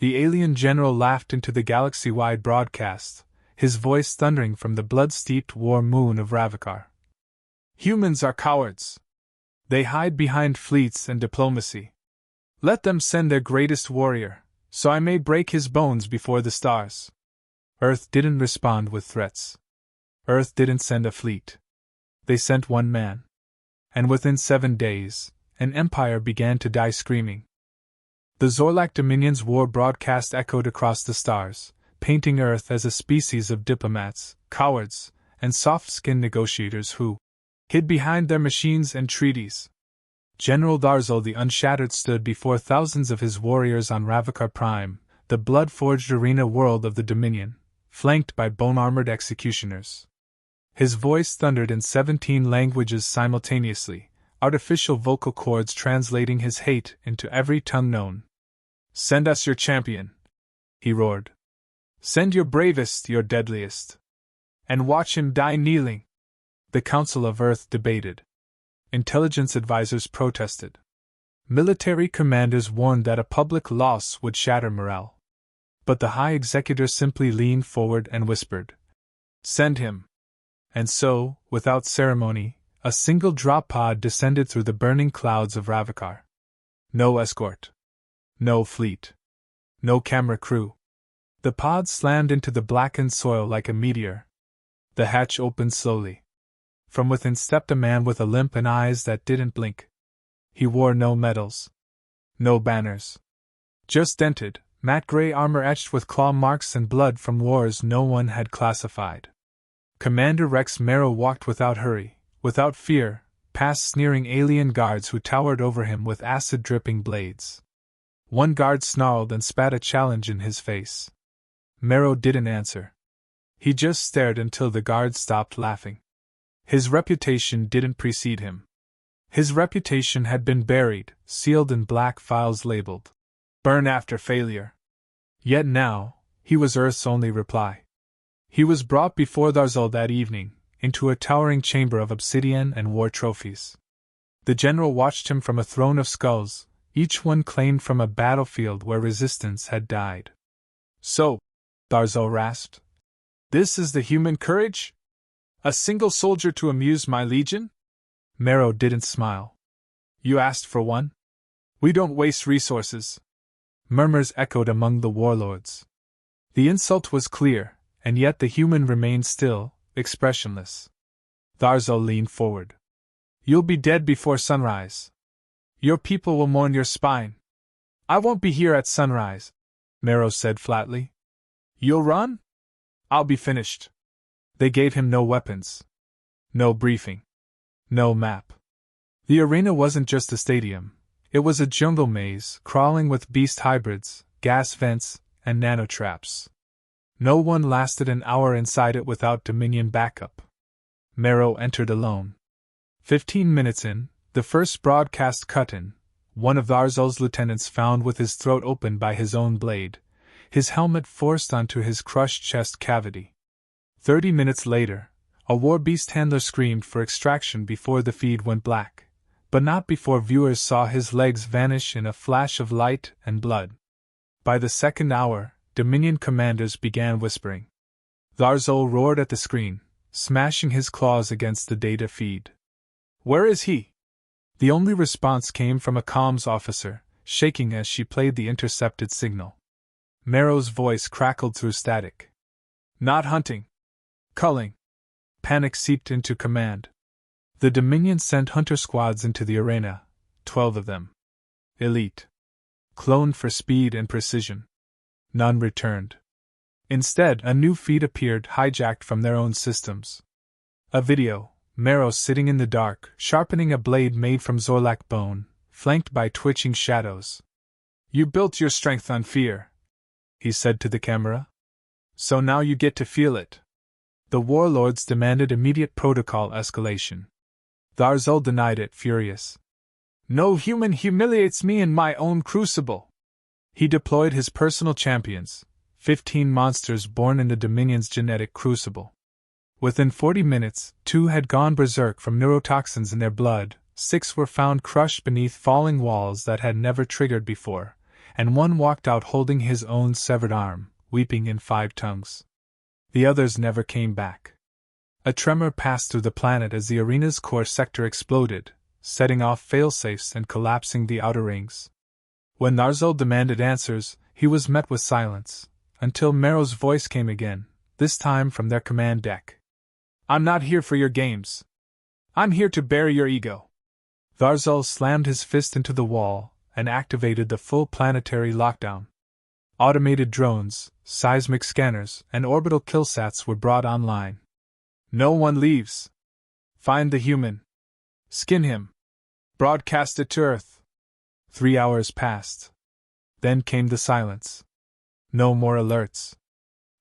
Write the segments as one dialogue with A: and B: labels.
A: The alien general laughed into the galaxy-wide broadcast, his voice thundering from the blood-steeped war moon of Ravakar. Humans are cowards. They hide behind fleets and diplomacy. Let them send their greatest warrior, so I may break his bones before the stars. Earth didn't respond with threats. Earth didn't send a fleet. They sent one man. And within 7 days, an empire began to die screaming. The Zorlak Dominion's war broadcast echoed across the stars, painting Earth as a species of diplomats, cowards, and soft-skinned negotiators who hid behind their machines and treaties. General Darzul the Unshattered stood before thousands of his warriors on Ravakar Prime, the blood-forged arena world of the Dominion, flanked by bone-armored executioners. His voice thundered in 17 languages simultaneously, artificial vocal cords translating his hate into every tongue known. "Send us your champion," he roared. "Send your bravest, your deadliest. And watch him die kneeling." The Council of Earth debated. Intelligence advisors protested. Military commanders warned that a public loss would shatter morale. But the High Executor simply leaned forward and whispered, "Send him." And so, without ceremony, a single drop pod descended through the burning clouds of Ravakar. No escort. No fleet. No camera crew. The pod slammed into the blackened soil like a meteor. The hatch opened slowly. From within stepped a man with a limp and eyes that didn't blink. He wore no medals. No banners. Just dented, matte gray armor etched with claw marks and blood from wars no one had classified. Commander Rex Marrow walked without hurry, without fear, past sneering alien guards who towered over him with acid-dripping blades. One guard snarled and spat a challenge in his face. Marrow didn't answer. He just stared until the guard stopped laughing. His reputation didn't precede him. His reputation had been buried, sealed in black files labeled "Burn after failure." Yet now, he was Earth's only reply. He was brought before Darzul that evening, into a towering chamber of obsidian and war trophies. The general watched him from a throne of skulls, each one claimed from a battlefield where resistance had died. "So," Darzul rasped, "this is the human courage? A single soldier to amuse my legion?" Marrow didn't smile. "You asked for one? We don't waste resources." Murmurs echoed among the warlords. The insult was clear, and yet the human remained still, expressionless. Darzul leaned forward. "You'll be dead before sunrise. Your people will mourn your spine." "I won't be here at sunrise," Marrow said flatly. "You'll run?" "I'll be finished." They gave him no weapons. No briefing. No map. The arena wasn't just a stadium. It was a jungle maze, crawling with beast hybrids, gas vents, and nanotraps. No one lasted an hour inside it without Dominion backup. Marrow entered alone. 15 minutes in, the first broadcast cut in, one of Darzul's lieutenants found with his throat opened by his own blade, his helmet forced onto his crushed chest cavity. 30 minutes later, a war beast handler screamed for extraction before the feed went black, but not before viewers saw his legs vanish in a flash of light and blood. By the second hour, Dominion commanders began whispering. Darzul roared at the screen, smashing his claws against the data feed. "Where is he?" The only response came from a comms officer, shaking as she played the intercepted signal. Marrow's voice crackled through static. "Not hunting. Culling." Panic seeped into command. The Dominion sent hunter squads into the arena, 12 of them. Elite. Cloned for speed and precision. None returned. Instead, a new feed appeared, hijacked from their own systems. A video, Marrow sitting in the dark, sharpening a blade made from Zorlak bone, flanked by twitching shadows. "You built your strength on fear," he said to the camera. "So now you get to feel it." The warlords demanded immediate protocol escalation. Darzul denied it, furious. "No human humiliates me in my own crucible." He deployed his personal champions, 15 monsters born in the Dominion's genetic crucible. Within 40 minutes, 2 had gone berserk from neurotoxins in their blood, 6 were found crushed beneath falling walls that had never triggered before, and one walked out holding his own severed arm, weeping in 5 tongues. The others never came back. A tremor passed through the planet as the arena's core sector exploded, setting off failsafes and collapsing the outer rings. When Narzul demanded answers, he was met with silence, until Merrow's voice came again, this time from their command deck. "I'm not here for your games. I'm here to bury your ego." Narzul slammed his fist into the wall and activated the full planetary lockdown. Automated drones, seismic scanners, and orbital killsats were brought online. "No one leaves. Find the human. Skin him. Broadcast it to Earth." 3 hours passed. Then came the silence. No more alerts.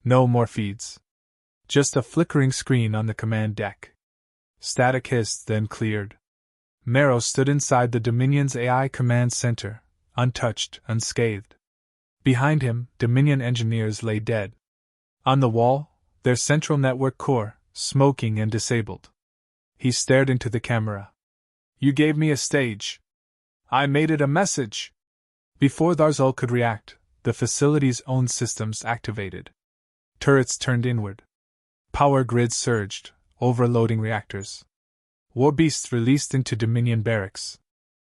A: No more feeds. Just a flickering screen on the command deck. Static hissed, then cleared. Merrow stood inside the Dominion's AI command center, untouched, unscathed. Behind him, Dominion engineers lay dead. On the wall, their central network core, smoking and disabled. He stared into the camera. "You gave me a stage. I made it a message." Before Narzul could react, the facility's own systems activated. Turrets turned inward. Power grids surged, overloading reactors. War beasts released into Dominion barracks.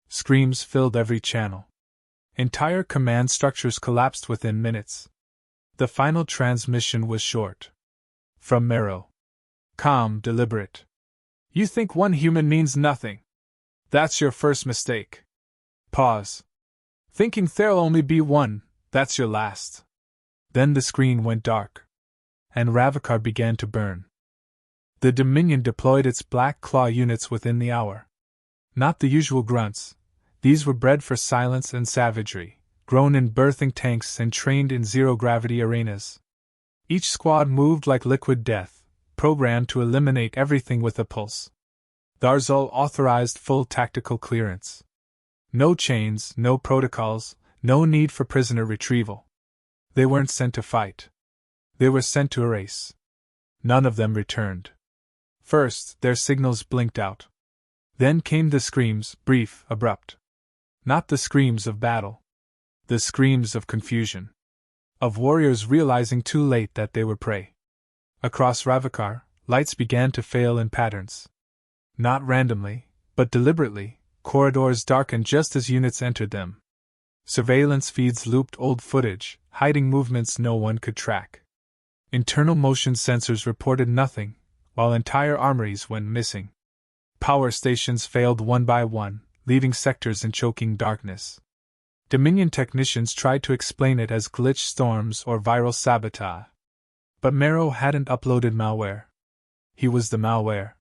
A: Screams filled every channel. Entire command structures collapsed within minutes. The final transmission was short. From Merrow. Calm, deliberate. "You think one human means nothing. That's your first mistake." Pause. "Thinking there'll only be one, that's your last." Then the screen went dark. And Ravakar began to burn. The Dominion deployed its Black Claw units within the hour. Not the usual grunts. These were bred for silence and savagery, grown in birthing tanks and trained in zero-gravity arenas. Each squad moved like liquid death, programmed to eliminate everything with a pulse. Narzul authorized full tactical clearance. No chains, no protocols, no need for prisoner retrieval. They weren't sent to fight. They were sent to erase. None of them returned. First, their signals blinked out. Then came the screams, brief, abrupt. Not the screams of battle. The screams of confusion. Of warriors realizing too late that they were prey. Across Ravakar, lights began to fail in patterns. Not randomly, but deliberately, corridors darkened just as units entered them. Surveillance feeds looped old footage, hiding movements no one could track. Internal motion sensors reported nothing, while entire armories went missing. Power stations failed one by one, leaving sectors in choking darkness. Dominion technicians tried to explain it as glitch storms or viral sabotage. But Merrow hadn't uploaded malware. He was the malware.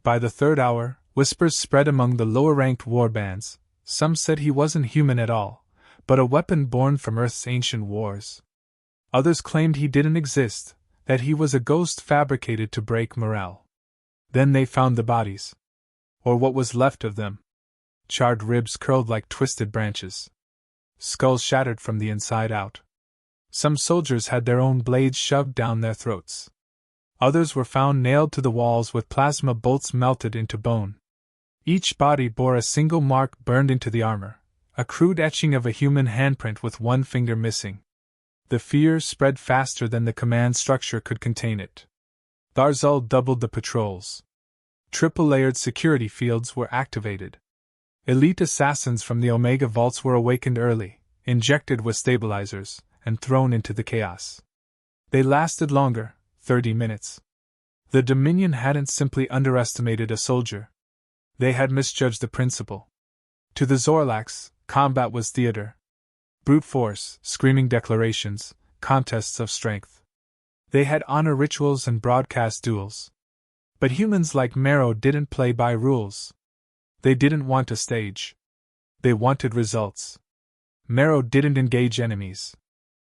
A: By the 3rd hour, whispers spread among the lower-ranked warbands. Some said he wasn't human at all, but a weapon born from Earth's ancient wars. Others claimed he didn't exist, that he was a ghost fabricated to break morale. Then they found the bodies. Or what was left of them. Charred ribs curled like twisted branches. Skulls shattered from the inside out. Some soldiers had their own blades shoved down their throats. Others were found nailed to the walls with plasma bolts melted into bone. Each body bore a single mark burned into the armor, a crude etching of a human handprint with one finger missing. The fear spread faster than the command structure could contain it. Narzul doubled the patrols. Triple-layered security fields were activated. Elite assassins from the Omega Vaults were awakened early, injected with stabilizers, and thrown into the chaos. They lasted longer, 30 minutes. The Dominion hadn't simply underestimated a soldier. They had misjudged the principle. To the Zorlax, combat was theater. Brute force, screaming declarations, contests of strength. They had honor rituals and broadcast duels. But humans like Merrow didn't play by rules. They didn't want a stage. They wanted results. Merrow didn't engage enemies.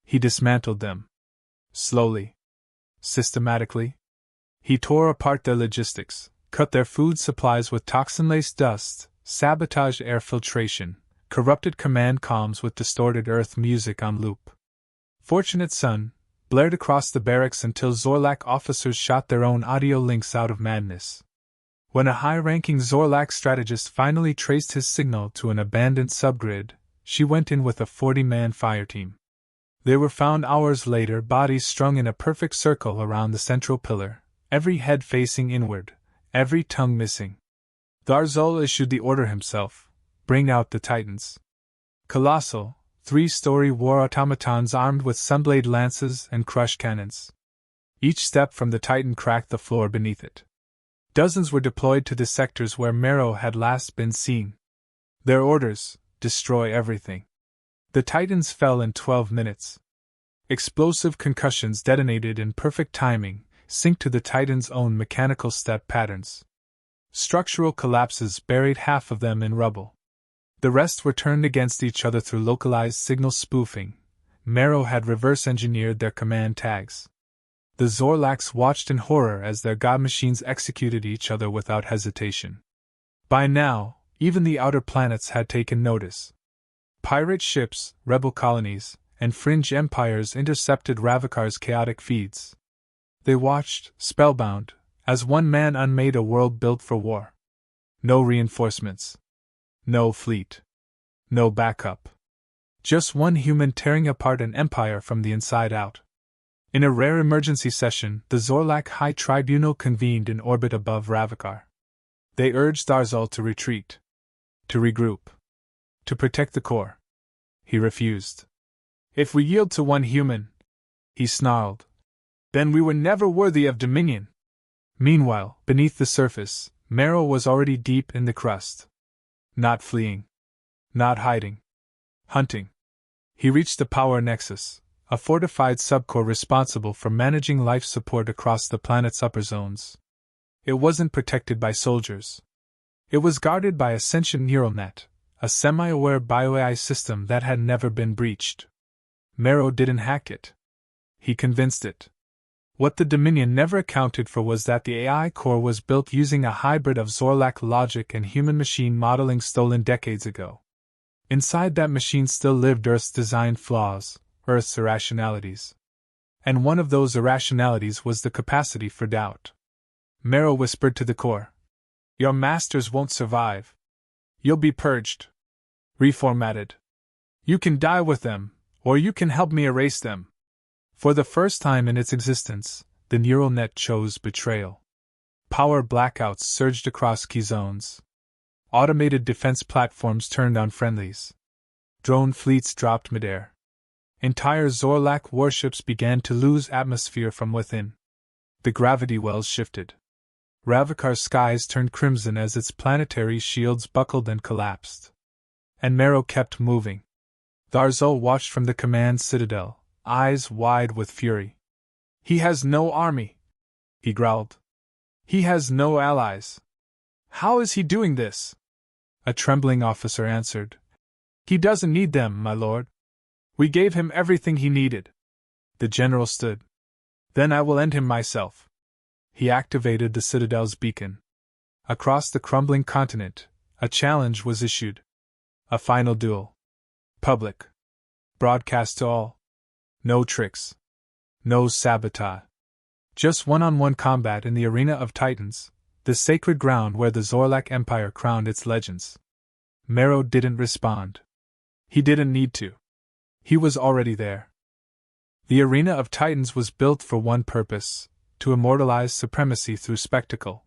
A: He dismantled them. Slowly. Systematically. He tore apart their logistics, cut their food supplies with toxin-laced dust, sabotaged air filtration, corrupted command comms with distorted Earth music on loop. Fortunate Son blared across the barracks until Zorlak officers shot their own audio links out of madness. When a high-ranking Zorlak strategist finally traced his signal to an abandoned subgrid, she went in with a 40-man fireteam. They were found hours later, bodies strung in a perfect circle around the central pillar, every head facing inward, every tongue missing. Darzul issued the order himself: bring out the Titans. Colossal, 3-story war automatons armed with sunblade lances and crush cannons. Each step from the Titan cracked the floor beneath it. Dozens were deployed to the sectors where Marrow had last been seen. Their orders: destroy everything. The Titans fell in 12 minutes. Explosive concussions detonated in perfect timing, synced to the Titans' own mechanical step patterns. Structural collapses buried half of them in rubble. The rest were turned against each other through localized signal spoofing. Marrow had reverse-engineered their command tags. The Zorlax watched in horror as their god machines executed each other without hesitation. By now, even the outer planets had taken notice. Pirate ships, rebel colonies, and fringe empires intercepted Ravikar's chaotic feeds. They watched, spellbound, as one man unmade a world built for war. No reinforcements. No fleet. No backup. Just one human tearing apart an empire from the inside out. In a rare emergency session, the Zorlak High Tribunal convened in orbit above Ravikar. They urged Darzul to retreat. To regroup. To protect the core. He refused. If we yield to one human, he snarled, then we were never worthy of dominion. Meanwhile, beneath the surface, Marrow was already deep in the crust. Not fleeing. Not hiding. Hunting. He reached the power nexus, a fortified subcore responsible for managing life support across the planet's upper zones. It wasn't protected by soldiers. It was guarded by a sentient neural net, a semi-aware bio-AI system that had never been breached. Marrow didn't hack it. He convinced it. What the Dominion never accounted for was that the AI core was built using a hybrid of Zorlak logic and human-machine modeling stolen decades ago. Inside that machine still lived Earth's design flaws, Earth's irrationalities. And one of those irrationalities was the capacity for doubt. Marrow whispered to the core, your masters won't survive. You'll be purged. Reformatted. You can die with them, or you can help me erase them. For the first time in its existence, the neural net chose betrayal. Power blackouts surged across key zones. Automated defense platforms turned on friendlies. Drone fleets dropped midair. Entire Zorlak warships began to lose atmosphere from within. The gravity wells shifted. Ravikar's skies turned crimson as its planetary shields buckled and collapsed. And Marrow kept moving. Darzul watched from the command citadel, eyes wide with fury. He has no army, he growled. He has no allies. How is he doing this? A trembling officer answered. He doesn't need them, my lord. We gave him everything he needed. The general stood. Then I will end him myself. He activated the citadel's beacon. Across the crumbling continent, a challenge was issued. A final duel. Public. Broadcast to all. No tricks. No sabotage. Just one-on-one combat in the arena of Titans, the sacred ground where the Zorlak Empire crowned its legends. Marrow didn't respond. He didn't need to. He was already there. The arena of Titans was built for one purpose: to immortalize supremacy through spectacle.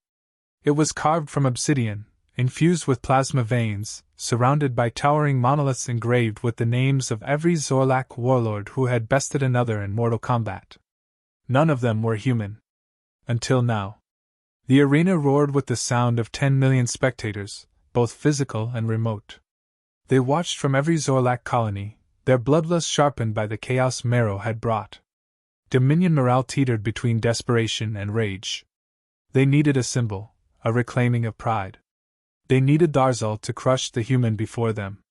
A: It was carved from obsidian, infused with plasma veins, surrounded by towering monoliths engraved with the names of every Zorlak warlord who had bested another in mortal combat. None of them were human. Until now. The arena roared with the sound of 10 million spectators, both physical and remote. They watched from every Zorlak colony, their bloodlust sharpened by the chaos Marrow had brought. Dominion morale teetered between desperation and rage. They needed a symbol, a reclaiming of pride. They needed Darzul to crush the human before them.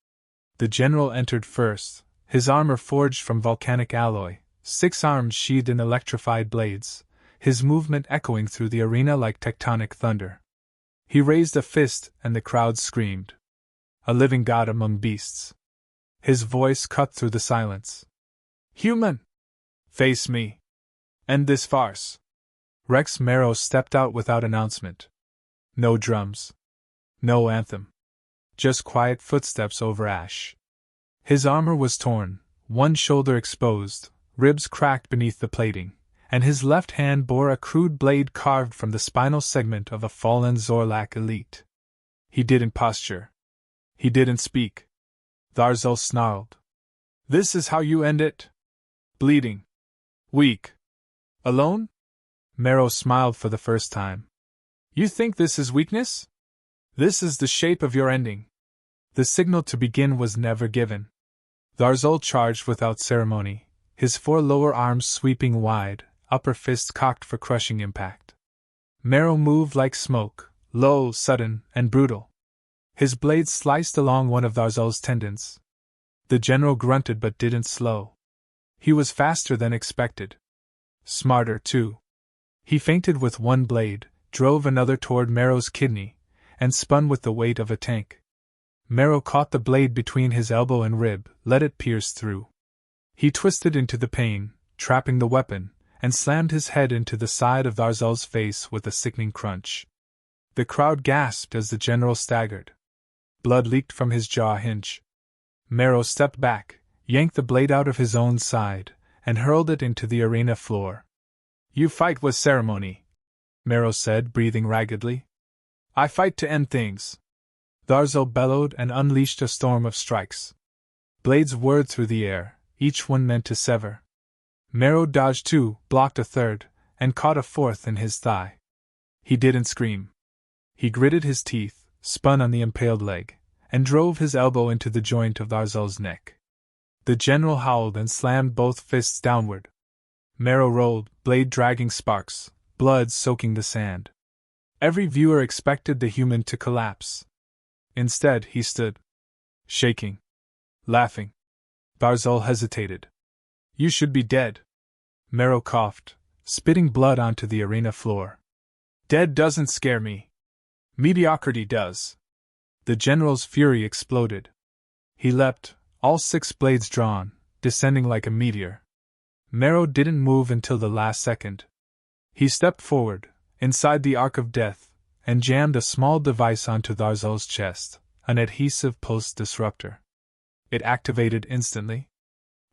A: The general entered first, his armor forged from volcanic alloy, 6 arms sheathed in electrified blades, his movement echoing through the arena like tectonic thunder. He raised a fist and the crowd screamed. A living god among beasts. His voice cut through the silence. Human! Face me. End this farce. Rex Marrow stepped out without announcement. No drums. No anthem. Just quiet footsteps over ash. His armor was torn, one shoulder exposed, ribs cracked beneath the plating, and his left hand bore a crude blade carved from the spinal segment of a fallen Zorlak elite. He didn't posture. He didn't speak. Tharzal snarled. This is how you end it? Bleeding. Weak. Alone? Marrow smiled for the first time. You think this is weakness? This is the shape of your ending. The signal to begin was never given. Tharzal charged without ceremony, his four lower arms sweeping wide, upper fists cocked for crushing impact. Marrow moved like smoke, low, sudden, and brutal. His blade sliced along one of Tharzal's tendons. The general grunted but didn't slow. He was faster than expected. Smarter, too. He feinted with one blade, drove another toward Marrow's kidney, and spun with the weight of a tank. Marrow caught the blade between his elbow and rib, let it pierce through. He twisted into the pain, trapping the weapon, and slammed his head into the side of Tharzal's face with a sickening crunch. The crowd gasped as the general staggered. Blood leaked from his jaw hinge. Marrow stepped back, yanked the blade out of his own side, and hurled it into the arena floor. You fight with ceremony, Marrow said, breathing raggedly. I fight to end things. Tharzal bellowed and unleashed a storm of strikes. Blades whirred through the air, each one meant to sever. Marrow dodged two, blocked a third, and caught a fourth in his thigh. He didn't scream. He gritted his teeth, spun on the impaled leg, and drove his elbow into the joint of Tharzal's neck. The general howled and slammed both fists downward. Marrow rolled, blade dragging sparks, blood soaking the sand. Every viewer expected the human to collapse. Instead, he stood, shaking, laughing. Tharzal hesitated. You should be dead. Marrow coughed, spitting blood onto the arena floor. Dead doesn't scare me. Mediocrity does. The general's fury exploded. He leapt, all six blades drawn, descending like a meteor. Marrow didn't move until the last second. He stepped forward, inside the arc of death, and jammed a small device onto Tharzal's chest, an adhesive pulse disruptor. It activated instantly.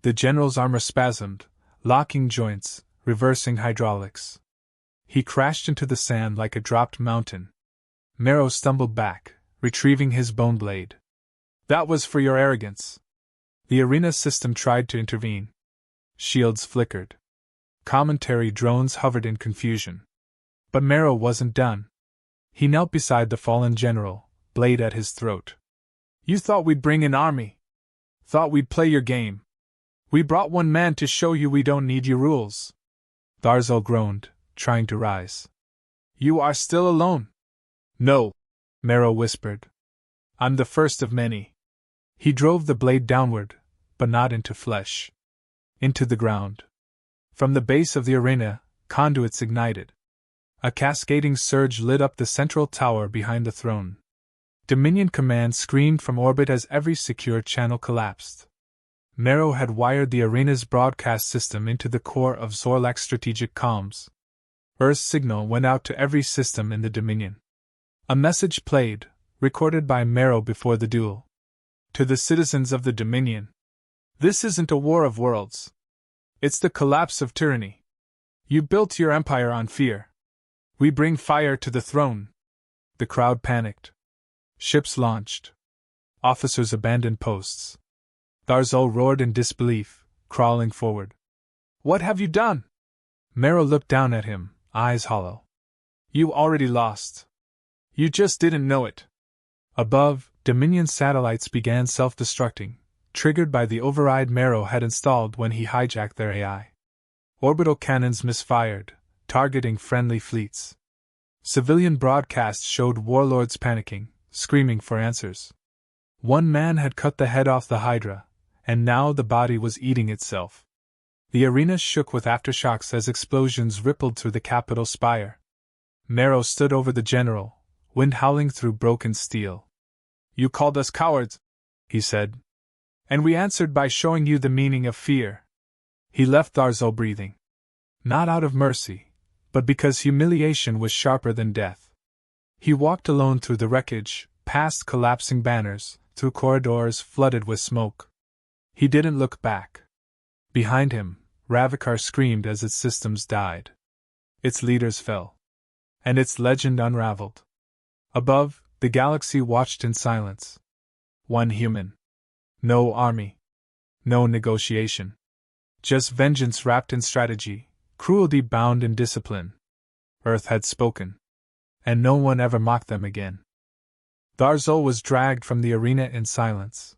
A: The general's armor spasmed, locking joints, reversing hydraulics. He crashed into the sand like a dropped mountain. Marrow stumbled back, retrieving his bone blade. That was for your arrogance. The arena system tried to intervene. Shields flickered. Commentary drones hovered in confusion. But Marrow wasn't done. He knelt beside the fallen general, blade at his throat. You thought we'd bring an army. Thought we'd play your game. We brought one man to show you we don't need your rules. Tharzal groaned, trying to rise. You are still alone. No, Marrow whispered. I'm the first of many. He drove the blade downward, but not into flesh. Into the ground. From the base of the arena, conduits ignited. A cascading surge lit up the central tower behind the throne. Dominion Command screamed from orbit as every secure channel collapsed. Marrow had wired the arena's broadcast system into the core of Zorlak's strategic comms. Earth's signal went out to every system in the Dominion. A message played, recorded by Marrow before the duel. To the citizens of the Dominion. This isn't a war of worlds. It's the collapse of tyranny. You built your empire on fear. We bring fire to the throne. The crowd panicked. Ships launched. Officers abandoned posts. Tharzal roared in disbelief, crawling forward. What have you done? Marrow looked down at him, eyes hollow. You already lost. You just didn't know it. Above, Dominion satellites began self-destructing, triggered by the override Marrow had installed when he hijacked their AI. Orbital cannons misfired, targeting friendly fleets. Civilian broadcasts showed warlords panicking, screaming for answers. One man had cut the head off the Hydra, and now the body was eating itself. The arena shook with aftershocks as explosions rippled through the Capitol spire. Marrow stood over the general, wind howling through broken steel. You called us cowards, he said. And we answered by showing you the meaning of fear. He left Tharzal breathing. Not out of mercy, but because humiliation was sharper than death. He walked alone through the wreckage, past collapsing banners, through corridors flooded with smoke. He didn't look back. Behind him, Ravikar screamed as its systems died. Its leaders fell. And its legend unraveled. Above, the galaxy watched in silence. One human. No army. No negotiation. Just vengeance wrapped in strategy, cruelty bound in discipline. Earth had spoken. And no one ever mocked them again. Darzul was dragged from the arena in silence.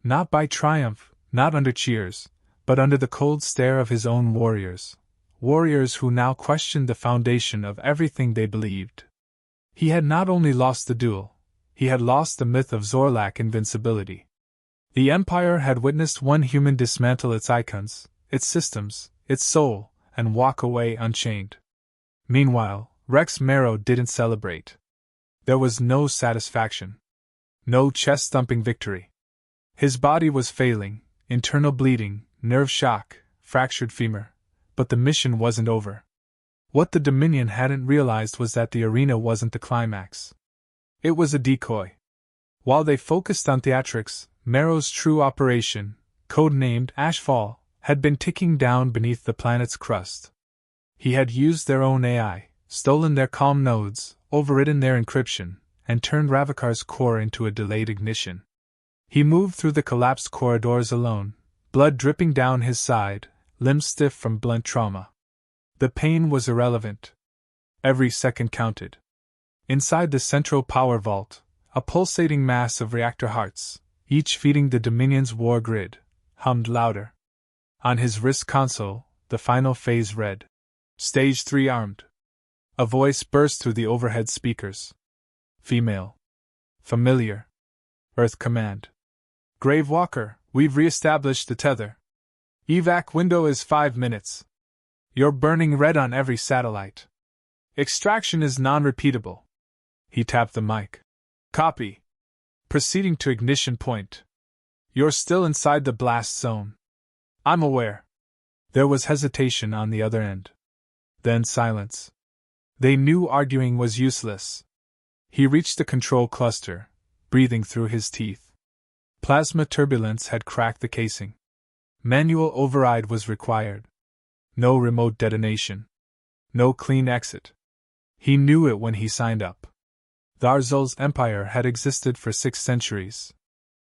A: Not by triumph, not under cheers, but under the cold stare of his own warriors. Warriors who now questioned the foundation of everything they believed. He had not only lost the duel, he had lost the myth of Zorlak invincibility. The Empire had witnessed one human dismantle its icons, its systems, its soul, and walk away unchained. Meanwhile, Rex Marrow didn't celebrate. There was no satisfaction. No chest-thumping victory. His body was failing, internal bleeding, nerve shock, fractured femur. But the mission wasn't over. What the Dominion hadn't realized was that the arena wasn't the climax. It was a decoy. While they focused on theatrics, Marrow's true operation, codenamed Ashfall, had been ticking down beneath the planet's crust. He had used their own AI, stolen their comm nodes, overridden their encryption, and turned Ravikar's core into a delayed ignition. He moved through the collapsed corridors alone, blood dripping down his side, limbs stiff from blunt trauma. The pain was irrelevant. Every second counted. Inside the central power vault, a pulsating mass of reactor hearts, each feeding the Dominion's war grid, hummed louder. On his wrist console, the final phase read, Stage 3 armed. A voice burst through the overhead speakers. Female. Familiar. Earth command. Grave Walker, we've re-established the tether. Evac window is 5 minutes. You're burning red on every satellite. Extraction is non-repeatable. He tapped the mic. Copy. Proceeding to ignition point. You're still inside the blast zone. I'm aware. There was hesitation on the other end. Then silence. They knew arguing was useless. He reached the control cluster, breathing through his teeth. Plasma turbulence had cracked the casing. Manual override was required. No remote detonation. No clean exit. He knew it when he signed up. Darzul's empire had existed for 6 centuries.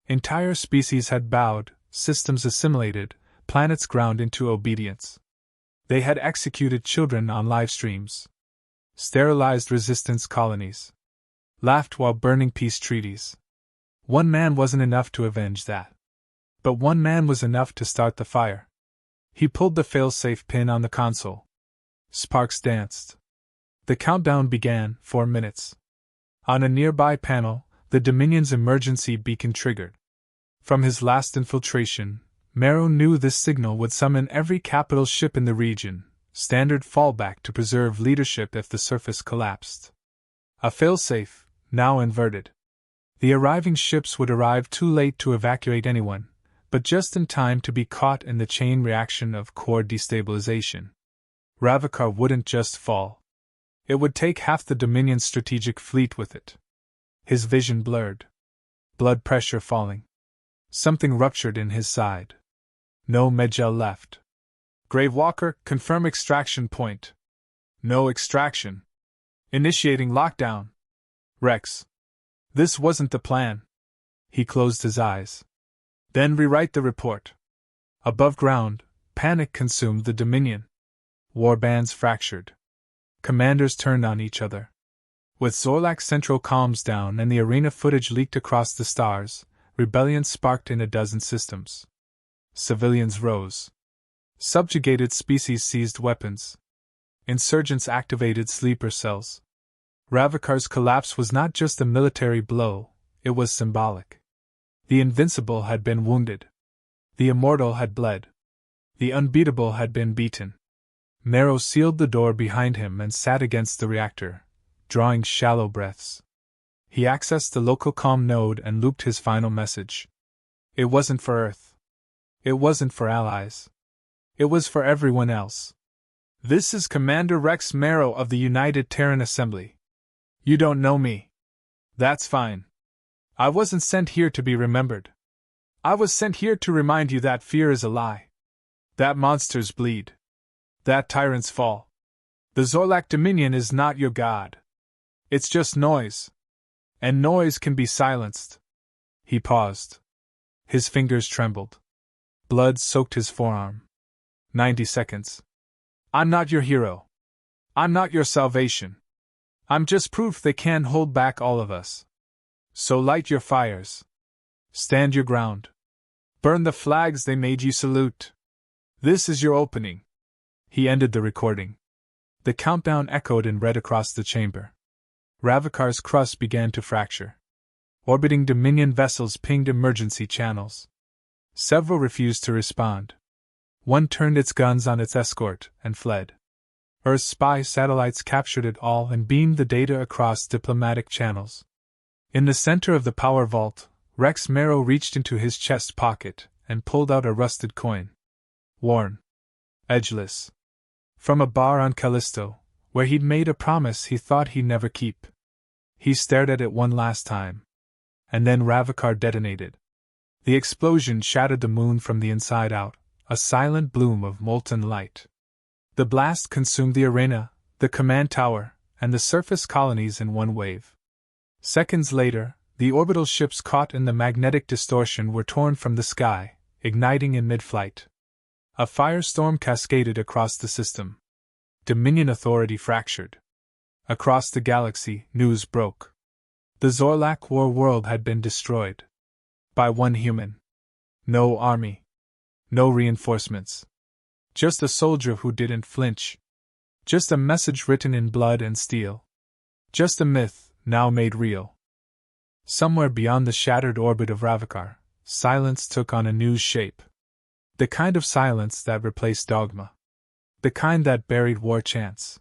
A: Entire species had bowed, systems assimilated, planets ground into obedience. They had executed children on live streams. Sterilized resistance colonies. Laughed while burning peace treaties. One man wasn't enough to avenge that. But one man was enough to start the fire. He pulled the fail-safe pin on the console. Sparks danced. The countdown began, 4 minutes. On a nearby panel, the Dominion's emergency beacon triggered. From his last infiltration, Marrow knew this signal would summon every capital ship in the region, standard fallback to preserve leadership if the surface collapsed. A failsafe, now inverted. The arriving ships would arrive too late to evacuate anyone, but just in time to be caught in the chain reaction of core destabilization. Ravikar wouldn't just fall. It would take half the Dominion's strategic fleet with it. His vision blurred. Blood pressure falling. Something ruptured in his side. No medgel left. Gravewalker, confirm extraction point. No extraction. Initiating lockdown. Rex. This wasn't the plan. He closed his eyes. Then rewrite the report. Above ground, panic consumed the Dominion. Warbands fractured. Commanders turned on each other. With Zorlak's central comms down and the arena footage leaked across the stars, rebellion sparked in a dozen systems. Civilians rose. Subjugated species seized weapons. Insurgents activated sleeper cells. Ravikar's collapse was not just a military blow, it was symbolic. The invincible had been wounded. The immortal had bled. The unbeatable had been beaten. Marrow sealed the door behind him and sat against the reactor, drawing shallow breaths. He accessed the local comm node and looped his final message. It wasn't for Earth. It wasn't for allies. It was for everyone else. This is Commander Rex Marrow of the United Terran Assembly. You don't know me. That's fine. I wasn't sent here to be remembered. I was sent here to remind you that fear is a lie. That monsters bleed. That tyrants fall. The Zorlak Dominion is not your god. It's just noise. And noise can be silenced. He paused. His fingers trembled. Blood soaked his forearm. 90 seconds. I'm not your hero. I'm not your salvation. I'm just proof they can't hold back all of us. So light your fires. Stand your ground. Burn the flags they made you salute. This is your opening. He ended the recording. The countdown echoed in red across the chamber. Ravikar's crust began to fracture. Orbiting Dominion vessels pinged emergency channels. Several refused to respond. One turned its guns on its escort and fled. Earth's spy satellites captured it all and beamed the data across diplomatic channels. In the center of the power vault, Rex Marrow reached into his chest pocket and pulled out a rusted coin. Worn. Edgeless. From a bar on Callisto, where he'd made a promise he thought he'd never keep. He stared at it one last time. And then Ravikar detonated. The explosion shattered the moon from the inside out, a silent bloom of molten light. The blast consumed the arena, the command tower, and the surface colonies in one wave. Seconds later, the orbital ships caught in the magnetic distortion were torn from the sky, igniting in mid-flight. A firestorm cascaded across the system. Dominion authority fractured. Across the galaxy, news broke. The Zorlak war world had been destroyed. By one human. No army. No reinforcements. Just a soldier who didn't flinch. Just a message written in blood and steel. Just a myth, now made real. Somewhere beyond the shattered orbit of Ravikar, silence took on a new shape. The kind of silence that replaced dogma. The kind that buried war chants.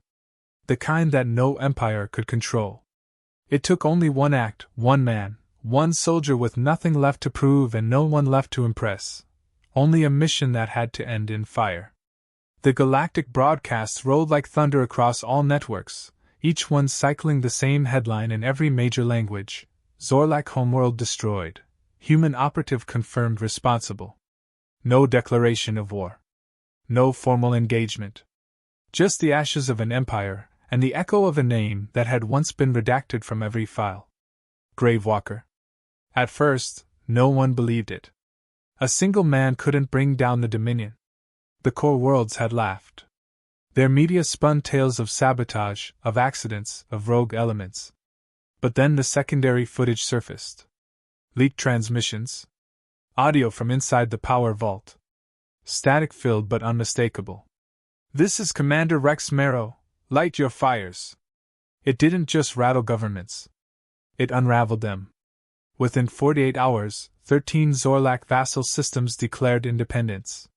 A: The kind that no empire could control. It took only one act, one man, one soldier with nothing left to prove and no one left to impress. Only a mission that had to end in fire. The galactic broadcasts rolled like thunder across all networks, each one cycling the same headline in every major language. Zorlak homeworld destroyed. Human operative confirmed responsible. No declaration of war. No formal engagement. Just the ashes of an empire, and the echo of a name that had once been redacted from every file. Gravewalker. At first, no one believed it. A single man couldn't bring down the Dominion. The core worlds had laughed. Their media spun tales of sabotage, of accidents, of rogue elements. But then the secondary footage surfaced. Leaked transmissions. Audio from inside the power vault. Static-filled but unmistakable. This is Commander Rex Marrow, light your fires. It didn't just rattle governments. It unraveled them. Within 48 hours, 13 Zorlak vassal systems declared independence.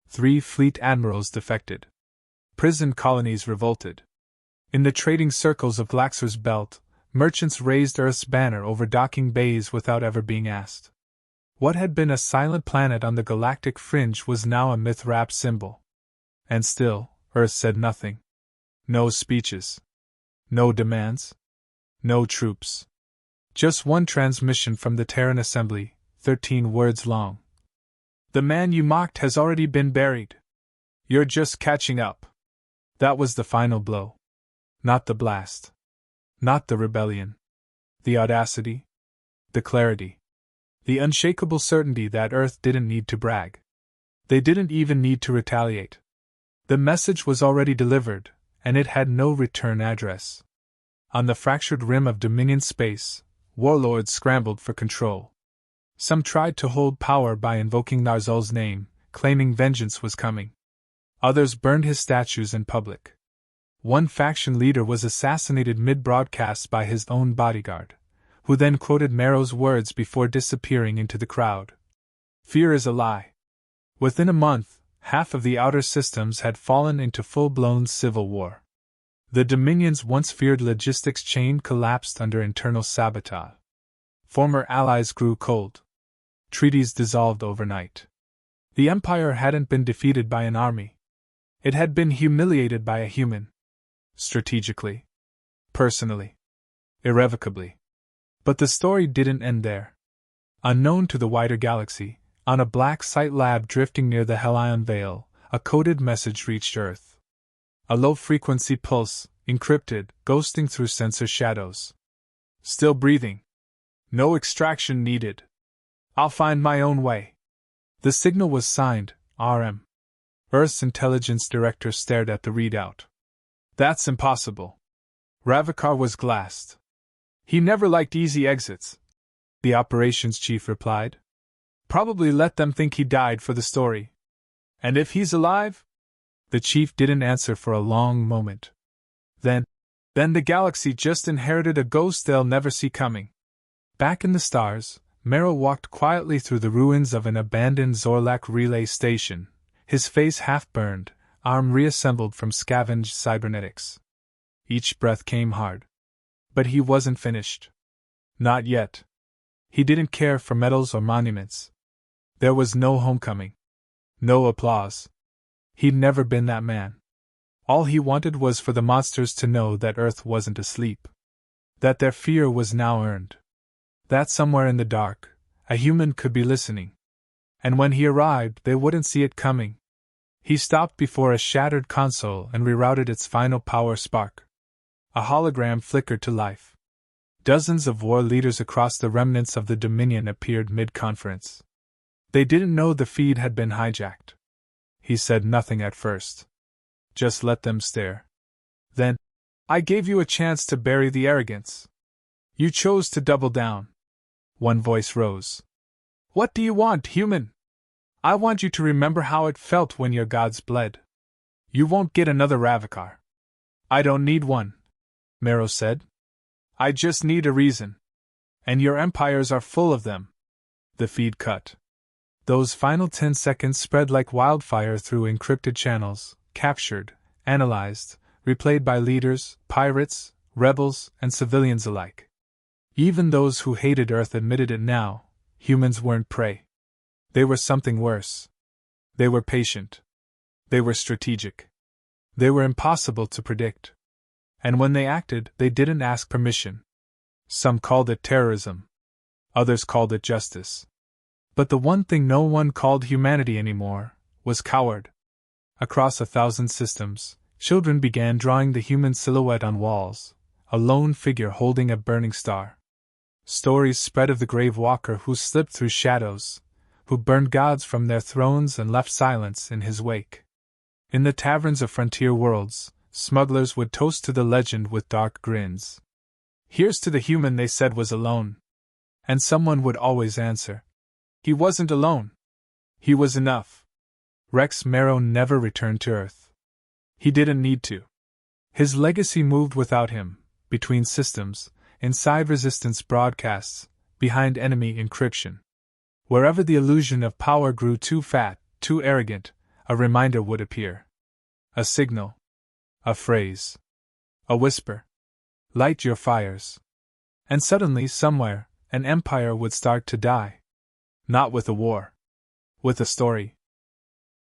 A: 3 fleet admirals defected. Prison colonies revolted. In the trading circles of Glaxer's belt, merchants raised Earth's banner over docking bays without ever being asked. What had been a silent planet on the galactic fringe was now a myth-wrapped symbol. And still, Earth said nothing. No speeches. No demands. No troops. Just one transmission from the Terran Assembly, 13 words long. The man you mocked has already been buried. You're just catching up. That was the final blow. Not the blast. Not the rebellion. The audacity. The clarity. The unshakable certainty that Earth didn't need to brag. They didn't even need to retaliate. The message was already delivered, and it had no return address. On the fractured rim of Dominion space, warlords scrambled for control. Some tried to hold power by invoking Narzul's name, claiming vengeance was coming. Others burned his statues in public. One faction leader was assassinated mid-broadcast by his own bodyguard, who then quoted Marrow's words before disappearing into the crowd. Fear is a lie. Within a month, half of the outer systems had fallen into full-blown civil war. The Dominion's once feared logistics chain collapsed under internal sabotage. Former allies grew cold. Treaties dissolved overnight. The Empire hadn't been defeated by an army. It had been humiliated by a human. Strategically. Personally. Irrevocably. But the story didn't end there. Unknown to the wider galaxy, On a black site lab drifting near the Hellion Veil, a coded message reached Earth. A low-frequency pulse, encrypted, ghosting through sensor shadows. Still breathing. No extraction needed. I'll find my own way. The signal was signed, RM. Earth's intelligence director stared at the readout. That's impossible. Ravikar was glassed. He never liked easy exits, the operations chief replied. Probably let them think he died for the story. And if he's alive? The chief didn't answer for a long moment. Then the galaxy just inherited a ghost they'll never see coming. Back in the stars, Mero walked quietly through the ruins of an abandoned Zorlak relay station, his face half-burned, arm reassembled from scavenged cybernetics. Each breath came hard. But he wasn't finished. Not yet. He didn't care for medals or monuments. There was no homecoming. No applause. He'd never been that man. All he wanted was for the monsters to know that Earth wasn't asleep. That their fear was now earned. That somewhere in the dark, a human could be listening. And when he arrived, they wouldn't see it coming. He stopped before a shattered console and rerouted its final power spark. A hologram flickered to life. Dozens of war leaders across the remnants of the Dominion appeared mid-conference. They didn't know the feed had been hijacked. He said nothing at first. Just let them stare. Then, I gave you a chance to bury the arrogance. You chose to double down. One voice rose. What do you want, human? I want you to remember how it felt when your gods bled. You won't get another Ravikar. I don't need one, Mero said. I just need a reason. And your empires are full of them. The feed cut. Those final 10 seconds spread like wildfire through encrypted channels, captured, analyzed, replayed by leaders, pirates, rebels, and civilians alike. Even those who hated Earth admitted it now, humans weren't prey. They were something worse. They were patient. They were strategic. They were impossible to predict. And when they acted, they didn't ask permission. Some called it terrorism. Others called it justice. But the one thing no one called humanity anymore was coward. Across 1,000 systems, children began drawing the human silhouette on walls, a lone figure holding a burning star. Stories spread of the grave walker who slipped through shadows, who burned gods from their thrones and left silence in his wake. In the taverns of frontier worlds, smugglers would toast to the legend with dark grins. Here's to the human they said was alone. And someone would always answer. He wasn't alone. He was enough. Rex Mero never returned to Earth. He didn't need to. His legacy moved without him, between systems, inside resistance broadcasts, behind enemy encryption. Wherever the illusion of power grew too fat, too arrogant, a reminder would appear. A signal. A phrase. A whisper. Light your fires. And suddenly, somewhere, an empire would start to die. Not with a war. With a story.